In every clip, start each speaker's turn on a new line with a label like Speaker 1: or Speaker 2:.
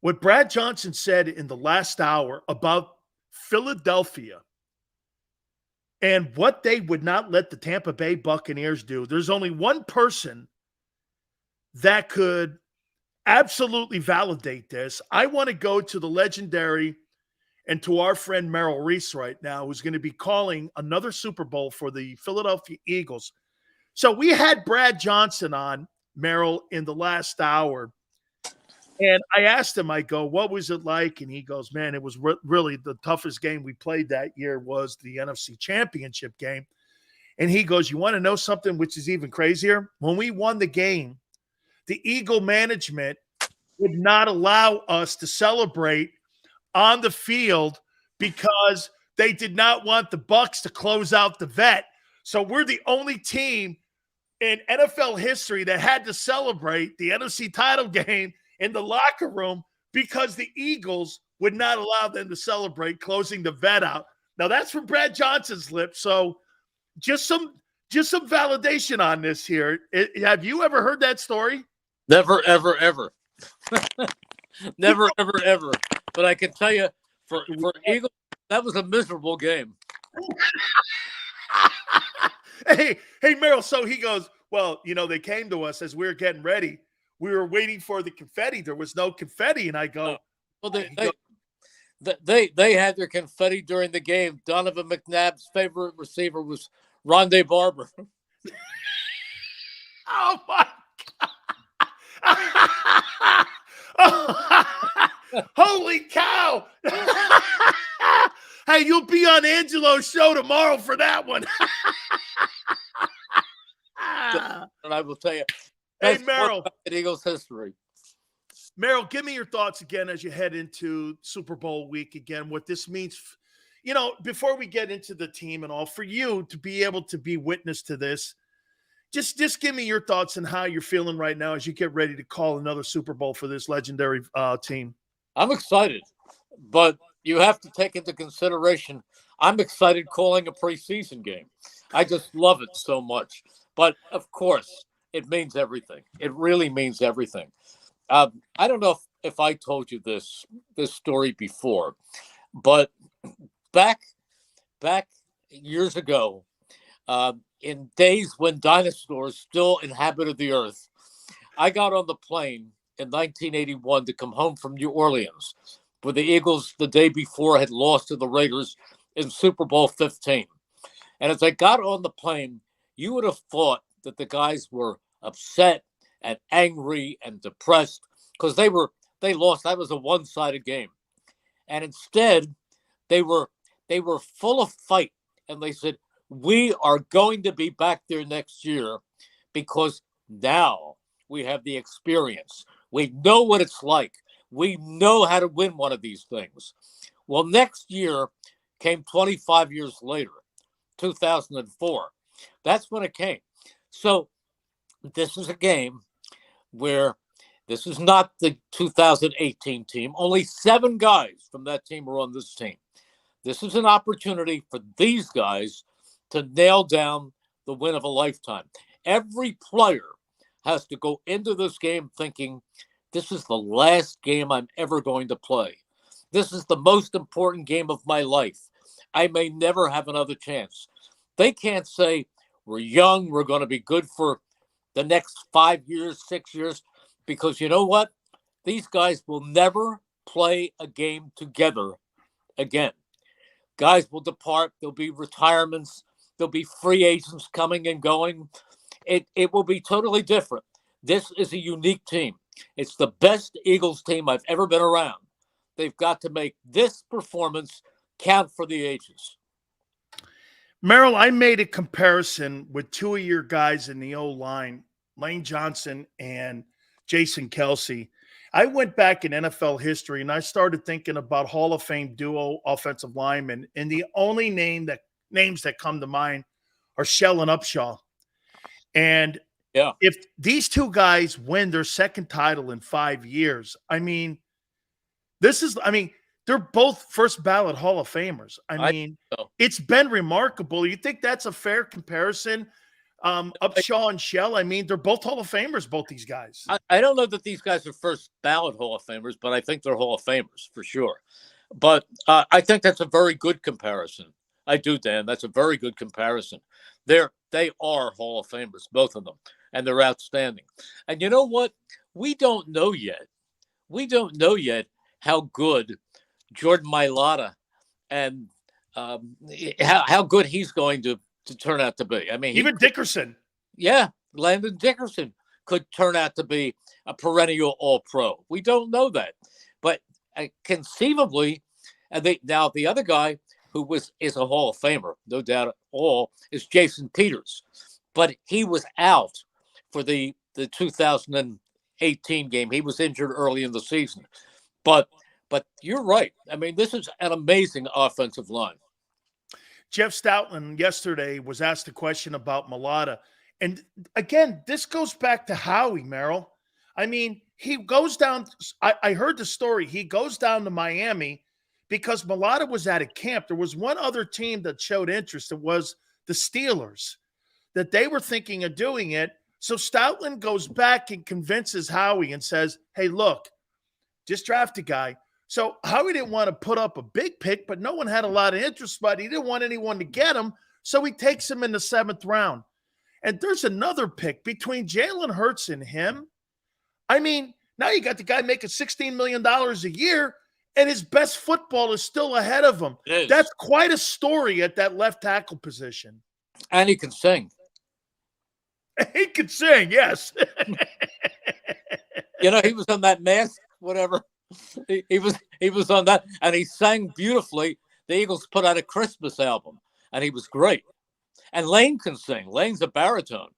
Speaker 1: what Brad Johnson said in the last hour about Philadelphia and what they would not let the Tampa Bay Buccaneers do. There's only one person that could absolutely validate this. I want to go to the legendary and to our friend Merrill Reese right now, who's going to be calling another Super Bowl for the Philadelphia Eagles. So we had Brad Johnson on, Merrill, in the last hour. And I asked him, I go, what was it like? And he goes, man, it was really the toughest game we played that year was the NFC Championship game. And he goes, you want to know something which is even crazier? When we won the game, the Eagle management would not allow us to celebrate on the field because they did not want the Bucs to close out the vet. So we're the only team in NFL history that had to celebrate the NFC title game in the locker room because the Eagles would not allow them to celebrate closing the vet out. Now that's from Brad Johnson's lips. So just some validation on this here. Have you ever heard that story?
Speaker 2: Never, ever, ever. Never, ever, ever. But I can tell you, for Eagles, that was a miserable game.
Speaker 1: Hey, Merrill. So he goes, well, they came to us as we were getting ready. We were waiting for the confetti. There was no confetti. And I go,
Speaker 2: well, they had their confetti during the game. Donovan McNabb's favorite receiver was Rondé Barber.
Speaker 1: Oh, my God. Holy cow. Hey, you'll be on Angelo's show tomorrow for that one.
Speaker 2: And I will tell you,
Speaker 1: hey, Merrill,
Speaker 2: Eagles history.
Speaker 1: Merrill, give me your thoughts again as you head into Super Bowl week again, what this means, before we get into the team and all, for you to be able to be witness to this. Just give me your thoughts on how you're feeling right now as you get ready to call another Super Bowl for this legendary team.
Speaker 2: I'm excited, but you have to take into consideration, I'm excited calling a preseason game. I just love it so much. But, of course, it means everything. It really means everything. I don't know if I told you this story before, but back years ago, in days when dinosaurs still inhabited the earth, I got on the plane in 1981 to come home from New Orleans, where the Eagles the day before had lost to the Raiders in Super Bowl 15. And as I got on the plane, you would have thought that the guys were upset and angry and depressed because they lost. That was a one-sided game. And instead, they were full of fight. And they said, we are going to be back there next year because now we have the experience. We know what it's like. We know how to win one of these things. Well, next year came 25 years later, 2004. That's when it came. So this is a game where this is not the 2018 team. Only 7 guys from that team are on this team. This is an opportunity for these guys to nail down the win of a lifetime. Every player has to go into this game thinking, this is the last game I'm ever going to play. This is the most important game of my life. I may never have another chance. They can't say, we're young, we're going to be good for the next 5 years, 6 years, because you know what? These guys will never play a game together again. Guys will depart. There'll be retirements. There'll be free agents coming and going. It will be totally different. This is a unique team. It's the best Eagles team I've ever been around. They've got to make this performance count for the ages.
Speaker 1: Merrill, I made a comparison with 2 of your guys in the O-line, Lane Johnson and Jason Kelce. I went back in NFL history and I started thinking about Hall of Fame duo offensive linemen, and the only names that come to mind are Shell and Upshaw. And if these two guys win their second title in 5 years, they're both first ballot Hall of Famers. It's been remarkable. You think that's a fair comparison? Upshaw and Shell. I mean, they're both Hall of Famers, both these guys.
Speaker 2: I don't know that these guys are first ballot Hall of Famers, but I think they're Hall of Famers for sure. But I think that's a very good comparison. I do, Dan. That's a very good comparison. They are Hall of Famers, both of them, and they're outstanding. And you know what? We don't know yet. We don't know yet how good Jordan Mailata and how good he's going to turn out to be. I mean,
Speaker 1: even Dickerson.
Speaker 2: Yeah, Landon Dickerson could turn out to be a perennial All-Pro. We don't know that, but conceivably, now the other guy who is a Hall of Famer, no doubt at all, is Jason Peters, but he was out for the 2018 game. He was injured early in the season, but you're right. I mean, this is an amazing offensive line.
Speaker 1: Jeff Stoutland yesterday was asked a question about Mailata. And again, this goes back to Howie, Merrill. I mean, he goes down. I heard the story. He goes down to Miami because Mailata was at a camp. There was one other team that showed interest. It was the Steelers, that they were thinking of doing it. So Stoutland goes back and convinces Howie and says, hey, look, just draft a guy. So Howie didn't want to put up a big pick, but no one had a lot of interest, but he didn't want anyone to get him. So he takes him in the 7th round. And there's another pick between Jalen Hurts and him. I mean, now you got the guy making $16 million a year, and his best football is still ahead of him. That's quite a story at that left tackle position.
Speaker 2: And he can sing.
Speaker 1: He can sing, yes.
Speaker 2: You know, he was on that Mask, whatever. He was on that, and he sang beautifully. The Eagles put out a Christmas album, and he was great. And Lane can sing. Lane's a baritone,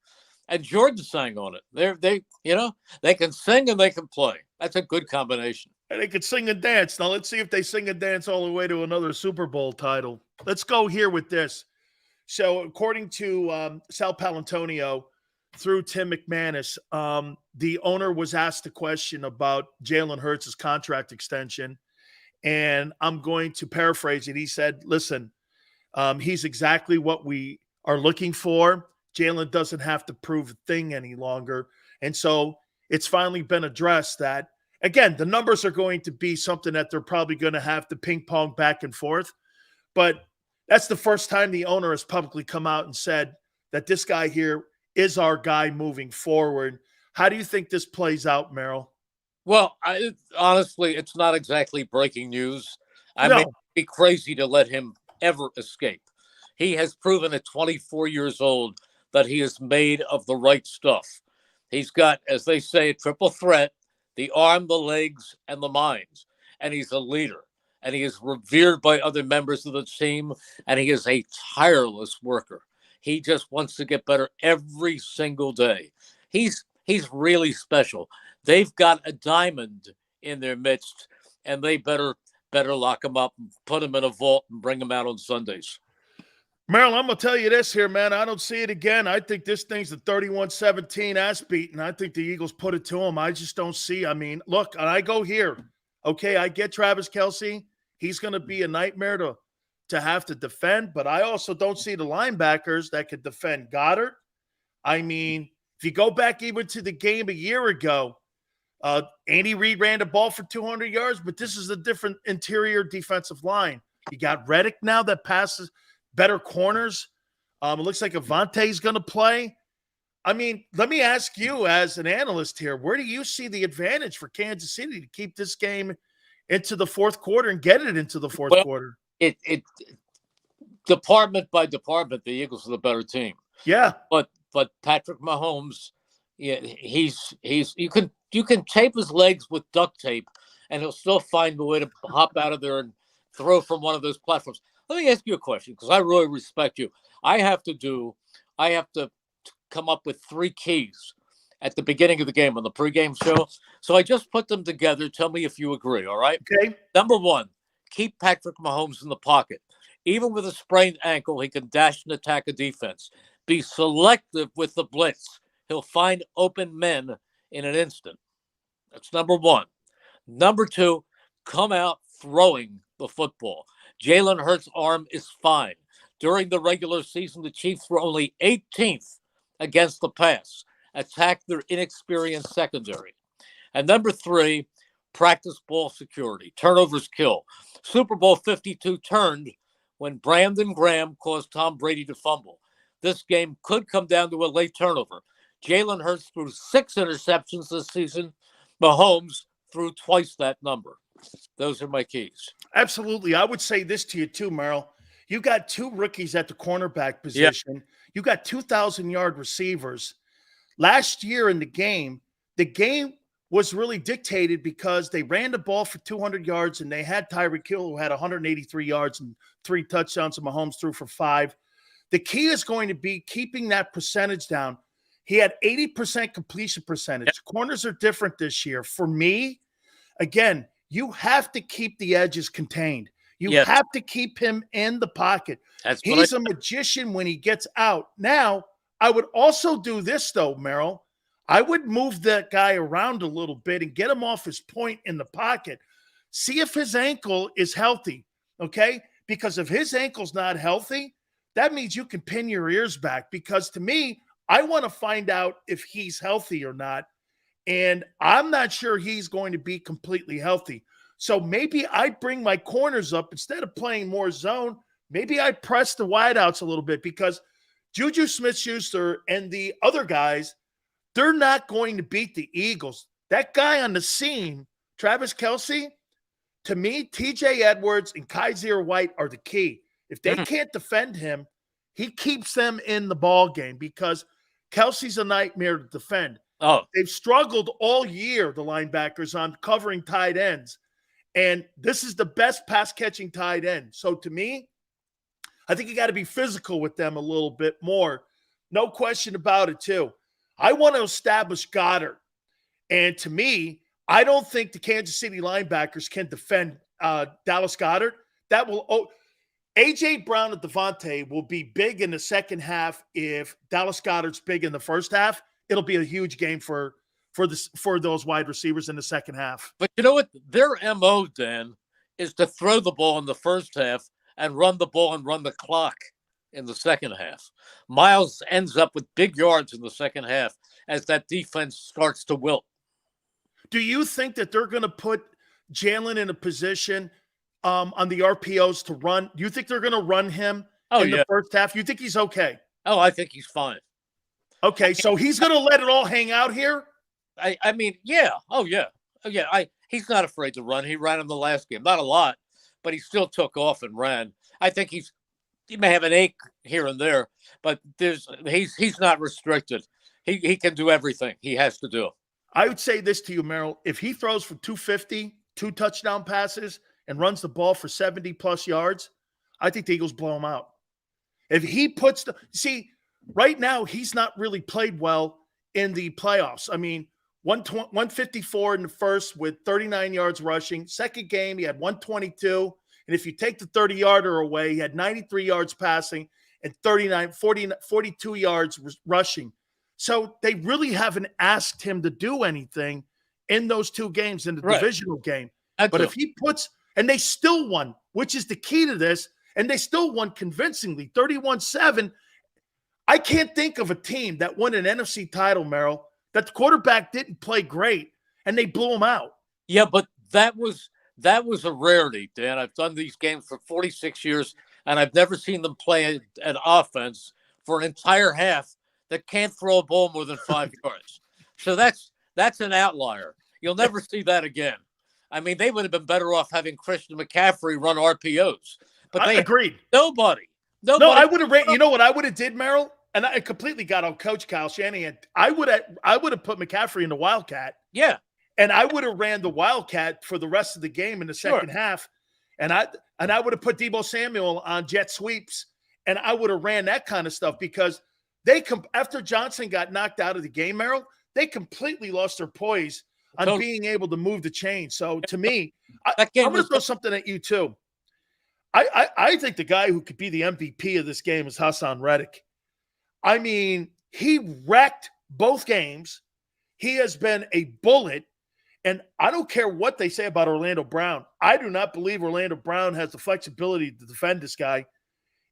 Speaker 2: and Jordan sang on it. They can sing and they can play. That's a good combination.
Speaker 1: And they can sing and dance. Now let's see if they sing and dance all the way to another Super Bowl title. Let's go here with this. So according to Sal Palantonio, through Tim McManus, the owner was asked a question about Jalen Hurts' contract extension, and I'm going to paraphrase it. He said, listen, he's exactly what we are looking for. Jalen doesn't have to prove a thing any longer. And so it's finally been addressed that, again, the numbers are going to be something that they're probably going to have to ping pong back and forth. But that's the first time the owner has publicly come out and said that this guy here is our guy moving forward. How do you think this plays out, Merrill?
Speaker 2: Well, honestly, it's not exactly breaking news. I mean, it'd be crazy to let him ever escape. He has proven at 24 years old that he is made of the right stuff. He's got, as they say, a triple threat, the arm, the legs, and the mind. And he's a leader. And he is revered by other members of the team. And he is a tireless worker. He just wants to get better every single day. He's really special. They've got a diamond in their midst, and they better lock him up and put him in a vault and bring him out on Sundays.
Speaker 1: Merrill, I'm going to tell you this here, man. I don't see it again. I think this thing's the 31-17 ass beating. I think the Eagles put it to him. I just don't see. I mean, look, and I go here. Okay, I get Travis Kelce. He's going to be a nightmare to have to defend, but I also don't see the linebackers that could defend Goddard. I mean, if you go back even to the game a year ago, Andy Reid ran the ball for 200 yards, but this is a different interior defensive line. You got Reddick now that passes better corners. It looks like Avonte's going to play. I mean, let me ask you as an analyst here, where do you see the advantage for Kansas City to keep this game into the fourth quarter and get it into the fourth quarter?
Speaker 2: It department by department, the Eagles are the better team.
Speaker 1: Yeah.
Speaker 2: But Patrick Mahomes, yeah, he's you can tape his legs with duct tape and he'll still find a way to hop out of there and throw from one of those platforms. Let me ask you a question, because I really respect you. I have to come up with 3 keys at the beginning of the game on the pregame show. So I just put them together. Tell me if you agree, all right?
Speaker 1: Okay.
Speaker 2: Number 1, keep Patrick Mahomes in the pocket. Even with a sprained ankle, he can dash and attack a defense. Be selective with the blitz. He'll find open men in an instant. That's number 1. Number 2, come out throwing the football. Jalen Hurts' arm is fine. During the regular season, the Chiefs were only 18th against the pass, attack their inexperienced secondary. And number 3, practice ball security. Turnovers kill. Super Bowl 52 turned when Brandon Graham caused Tom Brady to fumble. This game could come down to a late turnover. Jalen Hurts threw 6 interceptions this season. Mahomes threw twice that number. Those are my keys.
Speaker 1: Absolutely. I would say this to you too, Merrill. You got 2 rookies at the cornerback position. Yeah. You got 2,000-yard receivers. Last year in the game was really dictated because they ran the ball for 200 yards and they had Tyreek Hill, who had 183 yards and 3 touchdowns, and Mahomes threw for 5. The key is going to be keeping that percentage down. He had 80% completion percentage. Yep. Corners are different this year. For me, again, you have to keep the edges contained. You have to keep him in the pocket. He's a magician when he gets out. Now, I would also do this, though, Merrill. I would move that guy around a little bit and get him off his point in the pocket. See if his ankle is healthy, okay? Because if his ankle's not healthy, that means you can pin your ears back. Because to me, I want to find out if he's healthy or not. And I'm not sure he's going to be completely healthy. So maybe I bring my corners up instead of playing more zone. Maybe I press the wideouts a little bit because Juju Smith-Schuster and the other guys, they're not going to beat the Eagles. That guy on the scene, Travis Kelce, to me, TJ Edwards and Kaiser White are the key. If they can't defend him, he keeps them in the ball game because Kelce's a nightmare to defend.
Speaker 2: Oh,
Speaker 1: they've struggled all year, the linebackers, on covering tight ends. And this is the best pass-catching tight end. So to me, I think you got to be physical with them a little bit more. No question about it, too. I want to establish Goddard. And to me, I don't think the Kansas City linebackers can defend Dallas Goedert. That will A.J. Brown and Devonta will be big in the second half. If Dallas Goedert's big in the first half, it'll be a huge game for those wide receivers in the second half.
Speaker 2: But you know what? Their MO, Dan, is to throw the ball in the first half and run the ball and run the clock in the second half. Miles ends up with big yards in the second half as that defense starts to wilt.
Speaker 1: Do you think that they're going to put Jalen in a position on the RPOs to run? Do you think they're going to run him in the first half? You think he's okay?
Speaker 2: Oh, I think he's fine.
Speaker 1: Okay, so he's going to let it all hang out here?
Speaker 2: I mean, yeah. Oh, yeah. He's not afraid to run. He ran in the last game. Not a lot, but he still took off and ran. I think he may have an ache here and there, but he's not restricted. He can do everything he has to do.
Speaker 1: I would say this to you, Merrill. If he throws for 250, 2 touchdown passes, and runs the ball for 70-plus yards, I think the Eagles blow him out. If he puts right now he's not really played well in the playoffs. I mean, 154 in the first with 39 yards rushing. Second game, he had 122. And if you take the 30-yarder away, he had 93 yards passing and 42 yards rushing. So they really haven't asked him to do anything in those 2 games in the divisional game. But if he puts – and they still won, which is the key to this, and they still won convincingly, 31-7. I can't think of a team that won an NFC title, Merrill, that the quarterback didn't play great, and they blew him out.
Speaker 2: Yeah, but that was a rarity, Dan. I've done these games for 46 years, and I've never seen them play an offense for an entire half that can't throw a ball more than 5 yards. So that's an outlier. You'll never see that again. I mean, they would have been better off having Christian McCaffrey run RPOs. But they
Speaker 1: agreed.
Speaker 2: Nobody.
Speaker 1: No, I would have – you know what I would have did, Merrill? And I completely got on Coach Kyle Shanahan. I would have put McCaffrey in the Wildcat.
Speaker 2: Yeah.
Speaker 1: And I would have ran the Wildcat for the rest of the game in the second half. And I would have put Deebo Samuel on jet sweeps. And I would have ran that kind of stuff because after Johnson got knocked out of the game, Merrill, they completely lost their poise on being able to move the chain. So to me, I'm going to throw something at you too. I think the guy who could be the MVP of this game is Hassan Reddick. I mean, he wrecked both games. He has been a bullet. And I don't care what they say about Orlando Brown. I do not believe Orlando Brown has the flexibility to defend this guy.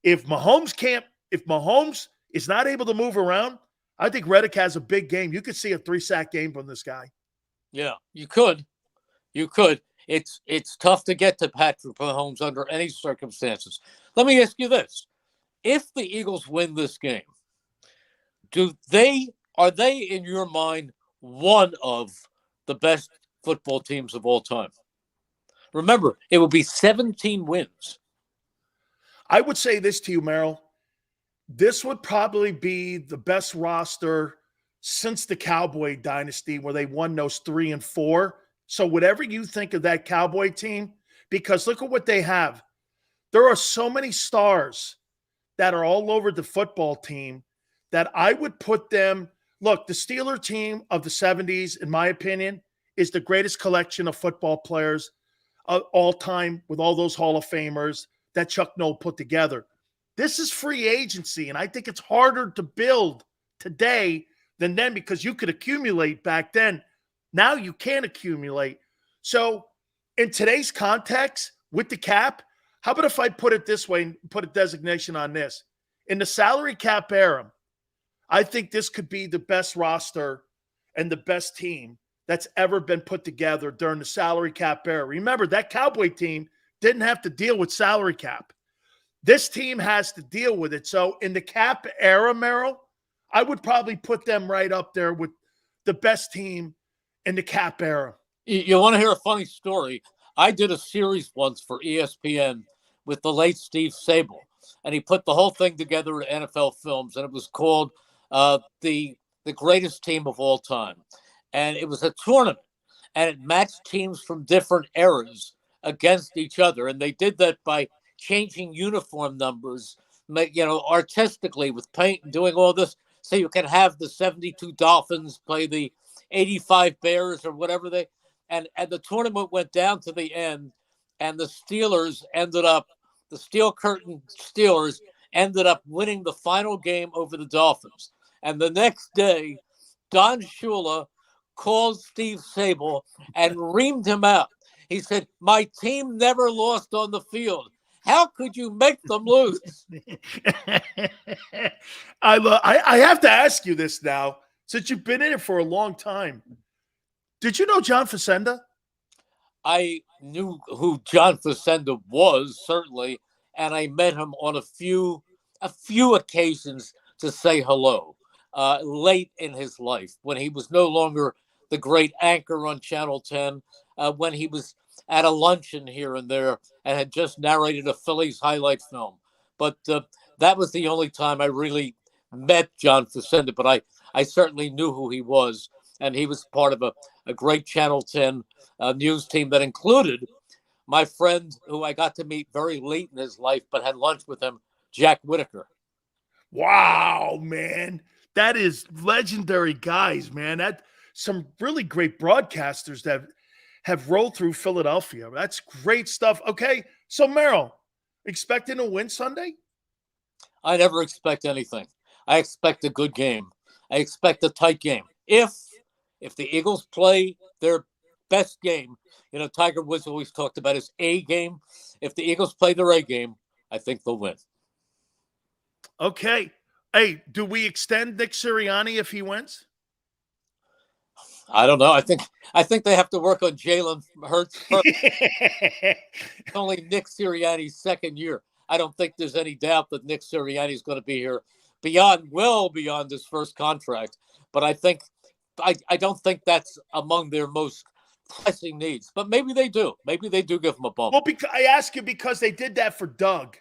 Speaker 1: If Mahomes is not able to move around, I think Reddick has a big game. You could see a 3-sack game from this guy.
Speaker 2: Yeah, you could. You could. It's tough to get to Patrick Mahomes under any circumstances. Let me ask you this. If the Eagles win this game, are they in your mind one of the best football teams of all time? Remember, it will be 17 wins.
Speaker 1: I would say this to you, Merrill. This would probably be the best roster since the Cowboy dynasty where they won those 3 and 4. So whatever you think of that Cowboy team, because look at what they have. There are so many stars that are all over the football team that I would put them. Look, the Steeler team of the 70s, in my opinion, is the greatest collection of football players of all time with all those Hall of Famers that Chuck Noll put together. This is free agency, and I think it's harder to build today than then because you could accumulate back then. Now you can't accumulate. So in today's context with the cap, how about if I put it this way and put a designation on this? In the salary cap era, I think this could be the best roster and the best team that's ever been put together during the salary cap era. Remember, that Cowboy team didn't have to deal with salary cap. This team has to deal with it. So in the cap era, Merrill, I would probably put them right up there with the best team in the cap era.
Speaker 2: You want to hear a funny story? I did a series once for ESPN with the late Steve Sable, and he put the whole thing together at NFL Films, and it was called the Greatest Team of All Time. And it was a tournament, and it matched teams from different eras against each other, and they did that by changing uniform numbers, artistically with paint and doing all this, so you can have the 72 Dolphins play the 85 Bears or whatever and the tournament went down to the end, and the Steel Curtain Steelers ended up winning the final game over the Dolphins. And the next day, Don Shula called Steve Sable and reamed him out. He said, "My team never lost on the field. How could you make them lose?"
Speaker 1: I have to ask you this now, since you've been in it for a long time. Did you know John Facenda?
Speaker 2: I knew who John Facenda was, certainly, and I met him on a few occasions to say hello, late in his life, when he was no longer the great anchor on Channel 10, when he was at a luncheon here and there and had just narrated a Phillies highlight film. But that was the only time I really met John Facenda, but I certainly knew who he was, and he was part of a great Channel 10 news team that included my friend who I got to meet very late in his life but had lunch with him, Jack Whitaker.
Speaker 1: Wow, man. That is legendary guys, man. That some really great broadcasters that have rolled through Philadelphia. That's great stuff. Okay, so Merrill, expecting a win Sunday?
Speaker 2: I never expect anything. I expect a good game. I expect a tight game. If the Eagles play their best game, Tiger Woods always talked about his A game. If the Eagles play their A game, I think they'll win.
Speaker 1: Okay. Hey, do we extend Nick Sirianni if he wins?
Speaker 2: I don't know. I think they have to work on Jalen Hurts first. It's only Nick Sirianni's second year. I don't think there's any doubt that Nick Sirianni is going to be here well beyond his first contract. But I don't think that's among their most pressing needs. But maybe they do. Maybe they do give him a bump.
Speaker 1: Well, I ask you because they did that for Doug.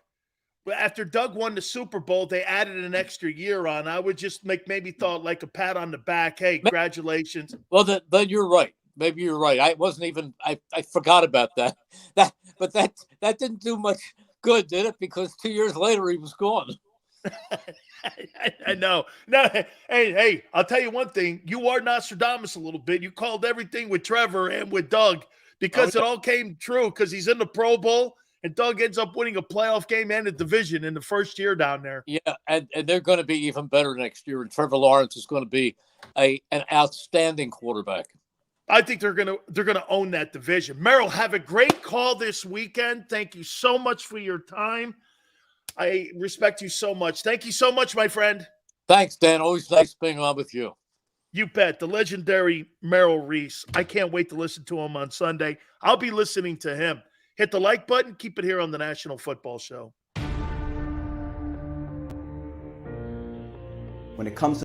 Speaker 1: After Doug won the Super Bowl, they added an extra year on. I would just maybe thought like a pat on the back. Hey, congratulations.
Speaker 2: Well, then you're right. Maybe you're right. I wasn't even. I forgot about that. But that didn't do much good, did it? Because 2 years later he was gone.
Speaker 1: I know. No, hey, I'll tell you one thing. You are Nostradamus a little bit. You called everything with Trevor and with Doug because it all came true because he's in the Pro Bowl. And Doug ends up winning a playoff game and a division in the first year down there.
Speaker 2: Yeah, and they're going to be even better next year. And Trevor Lawrence is going to be an outstanding quarterback.
Speaker 1: I think they're gonna own that division. Merrill, have a great call this weekend. Thank you so much for your time. I respect you so much. Thank you so much, my friend.
Speaker 2: Thanks, Dan. Always nice being on with you.
Speaker 1: You bet. The legendary Merrill Reese. I can't wait to listen to him on Sunday. I'll be listening to him. Hit the like button. Keep it here on the National Football Show.
Speaker 3: When it comes to